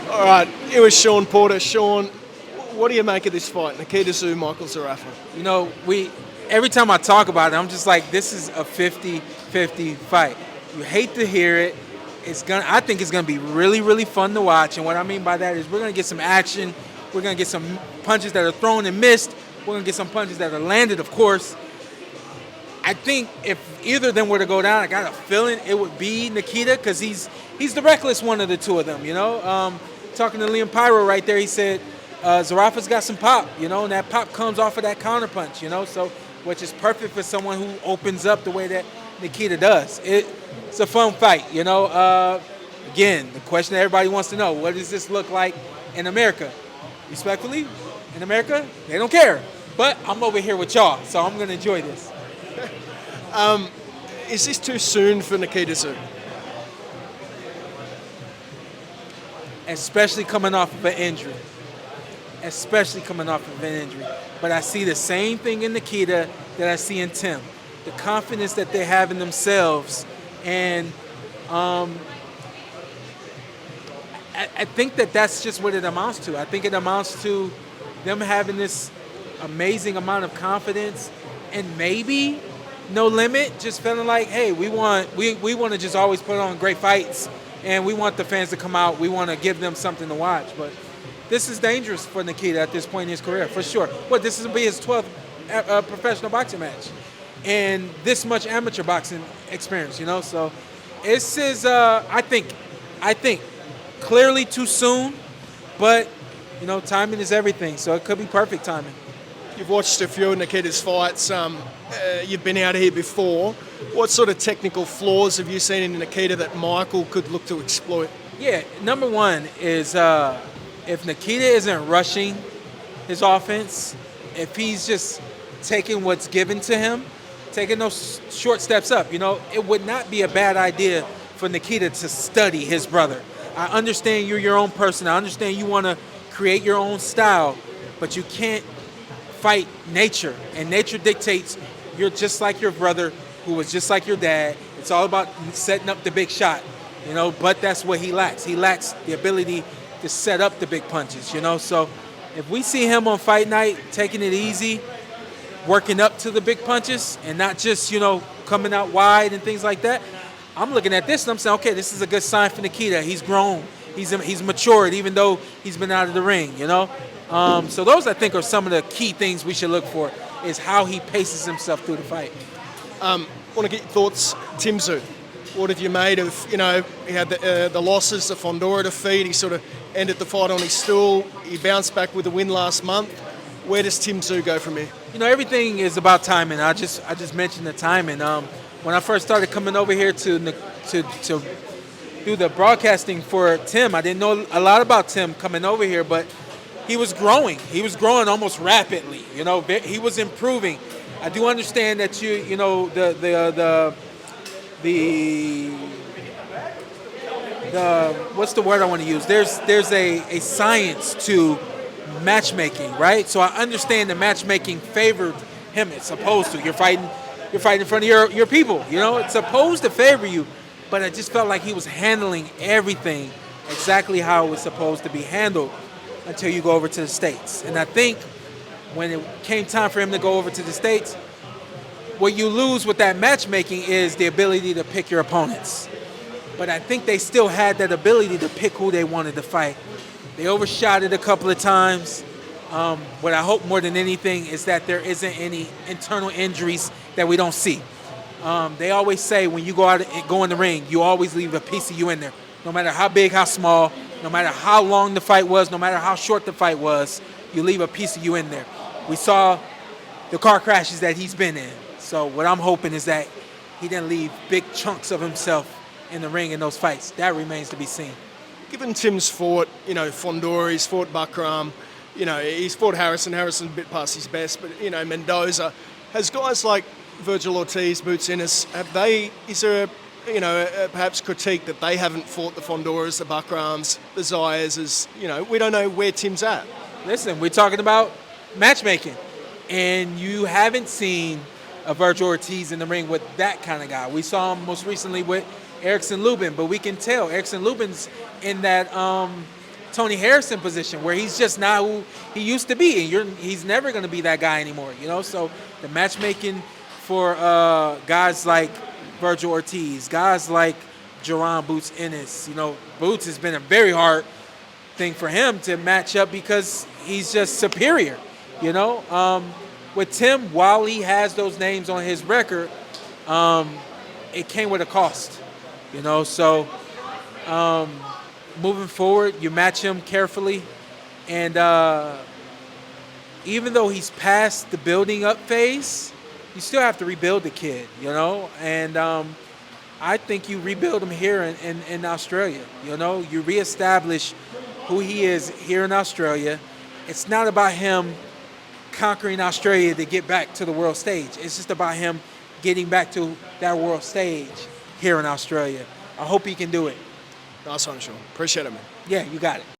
All right, it was Shawn Porter. Shawn, what do you make of this fight? Nikita Tszyu, Michael Zerafa. You know, every time I talk about it, I'm just like, this is a 50-50 fight. You hate to hear it. I think it's gonna be really, really fun to watch. And what I mean by that is we're gonna get some action. We're gonna get some punches that are thrown and missed. We're gonna get some punches that are landed, of course. I think if either of them were to go down, I got a feeling it would be Nikita because he's the reckless one of the two of them. Talking to Liam Pyro right there, he said Zerafa's got some pop, and that pop comes off of that counterpunch, so which is perfect for someone who opens up the way that Nikita does. It's a fun fight, Again, the question that everybody wants to know: what does this look like in America? Respectfully, in America, they don't care. But I'm over here with y'all, so I'm gonna enjoy this. Is this too soon for Nikita Tszyu? Especially coming off of an injury. But I see the same thing in Nikita that I see in Tim. The confidence that they have in themselves. And I think that's just what it amounts to. I think it amounts to them having this amazing amount of confidence and maybe no limit, just feeling like, hey, we want to just always put on great fights. And we want the fans to come out. We want to give them something to watch. But this is dangerous for Nikita at this point in his career, for sure. This will be his 12th professional boxing match. And this much amateur boxing experience, So this is, I think, clearly too soon. But, timing is everything. So it could be perfect timing. You've watched a few of Nikita's fights. You've been out here before. What sort of technical flaws have you seen in Nikita that Michael could look to exploit? Yeah, number one is if Nikita isn't rushing his offense, if he's just taking what's given to him, taking those short steps up, it would not be a bad idea for Nikita to study his brother. I understand you're your own person. I understand you want to create your own style, but you can't fight nature. And nature dictates you're just like your brother, who was just like your dad. It's all about setting up the big shot, but that's what he lacks. He lacks the ability to set up the big punches, So if we see him on fight night taking it easy, working up to the big punches and not just, coming out wide and things like that, I'm looking at this and I'm saying, okay, this is a good sign for Nikita. He's grown. He's matured, even though he's been out of the ring, So those, I think, are some of the key things we should look for, is how he paces himself through the fight. Want to get your thoughts, Tim Tszyu. What have you made of, he had the losses, the Fondora defeat. He sort of ended the fight on his stool. He bounced back with a win last month. Where does Tim Tszyu go from here? Everything is about timing. I just mentioned the timing. When I first started coming over here to do the broadcasting for Tim, I didn't know a lot about Tim coming over here, but he was growing. He was growing almost rapidly. He was improving. I do understand that the what's the word I want to use? There's a science to matchmaking, right? So I understand the matchmaking favored him. It's supposed to. You're fighting in front of your people. It's supposed to favor you. But I just felt like he was handling everything exactly how it was supposed to be handled until you go over to the States. And I think when it came time for him to go over to the States, what you lose with that matchmaking is the ability to pick your opponents. But I think they still had that ability to pick who they wanted to fight. They overshot it a couple of times. What I hope more than anything is that there isn't any internal injuries that we don't see. They always say when you go in the ring, you always leave a piece of you in there. No matter how big, how small, no matter how long the fight was, no matter how short the fight was, you leave a piece of you in there. We saw the car crashes that he's been in. So what I'm hoping is that he didn't leave big chunks of himself in the ring in those fights. That remains to be seen. Given Tim's fought, Fondora, he's fought Buckram, he's fought Harrison. Harrison a bit past his best, but, Mendoza. Has guys like Virgil Ortiz, Boots Ennis, is there perhaps critique that they haven't fought the Fondoras, the Buckrams, the Zayas, we don't know where Tim's at. Listen, we're talking about matchmaking, and you haven't seen a Virgil Ortiz in the ring with that kind of guy. We saw him most recently with Erickson Lubin, but we can tell Erickson Lubin's in that Tony Harrison position where he's just not who he used to be, and he's never going to be that guy anymore, you know. So the matchmaking for guys like Virgil Ortiz, guys like Jerron Boots Ennis, you know, Boots has been a very hard thing for him to match up because he's just superior, you know. With Tim, while he has those names on his record, it came with a cost, you know. So moving forward, you match him carefully, and even though he's past the building up phase, you still have to rebuild the kid, you know. And I think you rebuild him here in Australia, you know. You reestablish who he is here in Australia. It's not about him conquering Australia to get back to the world stage. It's just about him getting back to that world stage here in Australia. I hope he can do it. Nice one, Shawn. Appreciate it, man. Yeah, you got it.